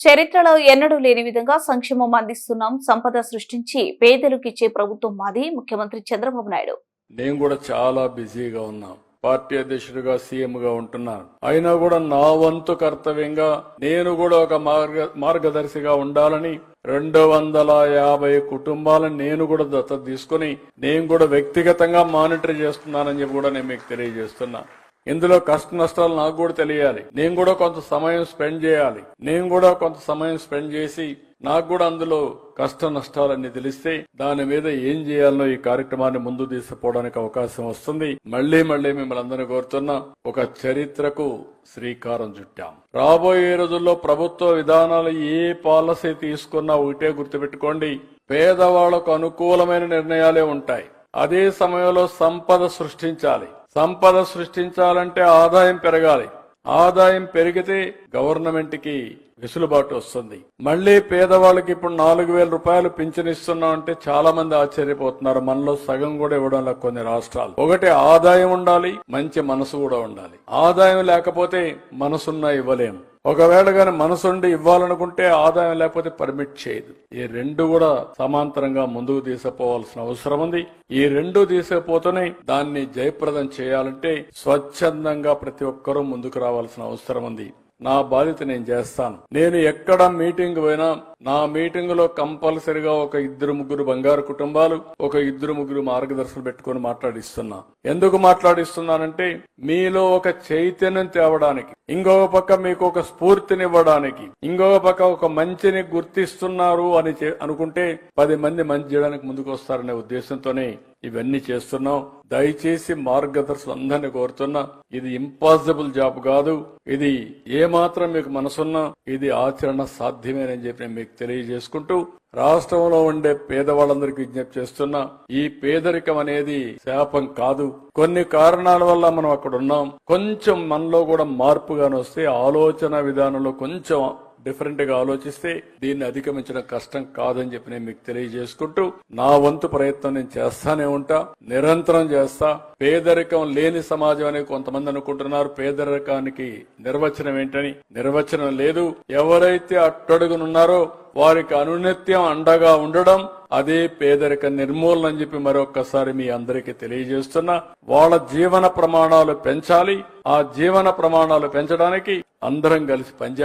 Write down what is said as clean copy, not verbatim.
చరిత్రలో ఎన్నడూ లేని విధంగా సంక్షేమం అందిస్తున్నాం, సంపద సృష్టించి పేదలకు ఇచ్చే ప్రభుత్వం మాది ముఖ్యమంత్రి చంద్రబాబు నాయుడు. నేను కూడా చాలా బిజీగా ఉన్నా, పార్టీ అధ్యక్షుడిగా సీఎంగా ఉంటున్నాను. అయినా కూడా నా వంతు కర్తవ్యంగా నేను కూడా ఒక మార్గదర్శిగా ఉండాలని 250 కుటుంబాలను నేను కూడా దత్తత తీసుకుని నేను కూడా వ్యక్తిగతంగా మానిటర్ చేస్తున్నానని చెప్పి కూడా నేను మీకు తెలియజేస్తున్నా. ఇందులో కష్ట నష్టాలు నాకు కూడా తెలియాలి, నేను కూడా కొంత సమయం స్పెండ్ చేయాలి, నేను కూడా కొంత సమయం స్పెండ్ చేసి నాకు కూడా అందులో కష్ట నష్టాలన్నీ తెలిస్తే దాని మీద ఏం చేయాలనో ఈ కార్యక్రమాన్ని ముందు తీసుకుపోవడానికి అవకాశం వస్తుంది. మళ్లీ మిమ్మల్ని అందరినీ కోరుతున్నా, ఒక చరిత్రకు శ్రీకారం చుట్టాం. రాబోయే రోజుల్లో ప్రభుత్వ విధానాలు ఏ పాలసీ తీసుకున్నా ఒకటే గుర్తుపెట్టుకోండి, పేదవాళ్లకు అనుకూలమైన నిర్ణయాలే ఉంటాయి. అదే సమయంలో సంపద సృష్టించాలి. సంపద సృష్టించాలంటే ఆదాయం పెరగాలి. ఆదాయం పెరిగితే గవర్నమెంట్ కి వెసులుబాటు వస్తుంది. మళ్లీ పేదవాళ్ళకి ఇప్పుడు 4,000 రూపాయలు పింఛన్ ఇస్తున్నాం అంటే చాలా మంది ఆశ్చర్యపోతున్నారు. మనలో సగం కూడా ఇవ్వడం కొన్ని రాష్ట్రాలు. ఒకటి ఆదాయం ఉండాలి, మంచి మనసు కూడా ఉండాలి. ఆదాయం లేకపోతే మనసున్నా ఇవ్వలేము. ఒకవేళ గాని మనసుండి ఇవ్వాలనుకుంటే ఆదాయం లేకపోతే పర్మిట్ చేయదు. ఈ రెండు కూడా సమాంతరంగా ముందుకు తీసుకుపోవాల్సిన అవసరం ఉంది. ఈ రెండు తీసుకుపోతూనే దాన్ని జయప్రదం చేయాలంటే స్వచ్ఛందంగా ప్రతి ఒక్కరూ ముందుకు రావాల్సిన అవసరం ఉంది. నా బాధ్యత నేను చేస్తాను. నేను ఎక్కడ మీటింగ్ పోయినా నా మీటింగ్ లో కంపల్సరిగా ఒక 2-3 బంగారు కుటుంబాలు, ఒక 2-3 మార్గదర్శకులు పెట్టుకుని మాట్లాడిస్తున్నా. ఎందుకు మాట్లాడిస్తున్నానంటే మీలో ఒక చైతన్యం తేవడానికి, ఇంకొక పక్క మీకు ఒక స్ఫూర్తినివ్వడానికి, ఇంకొక పక్క ఒక మంచిని గుర్తిస్తున్నారు అని అనుకుంటే 10 మంది మంచి చేయడానికి ముందుకు వస్తారనే ఉద్దేశంతోనే ఇవన్నీ చేస్తున్నాం. దయచేసి మార్గదర్శకులు అందరినీ కోరుతున్నా, ఇది ఇంపాసిబుల్ జాబ్ కాదు. ఇది ఏమాత్రం మీకు మనసున్నా ఇది ఆచరణ సాధ్యమేనని చెప్పి మీకు తెలియజేసుకుంటూ రాష్ట్రంలో ఉండే పేదవాళ్ళందరికీ విజ్ఞప్తి చేస్తున్నా, ఈ పేదరికం అనేది శాపం కాదు. కొన్ని కారణాల వల్ల మనం అక్కడ ఉన్నాం. కొంచెం మనలో కూడా మార్పుగానే వస్తే, ఆలోచన విధానంలో కొంచెం డిఫరెంట్ గా ఆలోచిస్తే దీన్ని అధిగమించడం కష్టం కాదని చెప్పి నేను మీకు తెలియజేసుకుంటూ నా వంతు ప్రయత్నం నేను చేస్తానే ఉంటా, నిరంతరం చేస్తా. పేదరికం లేని సమాజం అని కొంతమంది అనుకుంటున్నారు. పేదరికానికి నిర్వచనం ఏంటని? నిర్వచనం లేదు. ఎవరైతే అట్టడుగునున్నారో వారికి అనునిత్యం అండగా ఉండడం, అదే పేదరిక నిర్మూలన అని చెప్పి మరొక్కసారి మీ అందరికీ తెలియజేస్తున్నా. వాళ్ళ జీవన ప్రమాణాలు పెంచాలి. ఆ జీవన ప్రమాణాలు పెంచడానికి అందరం కలిసి పనిచేయాలి.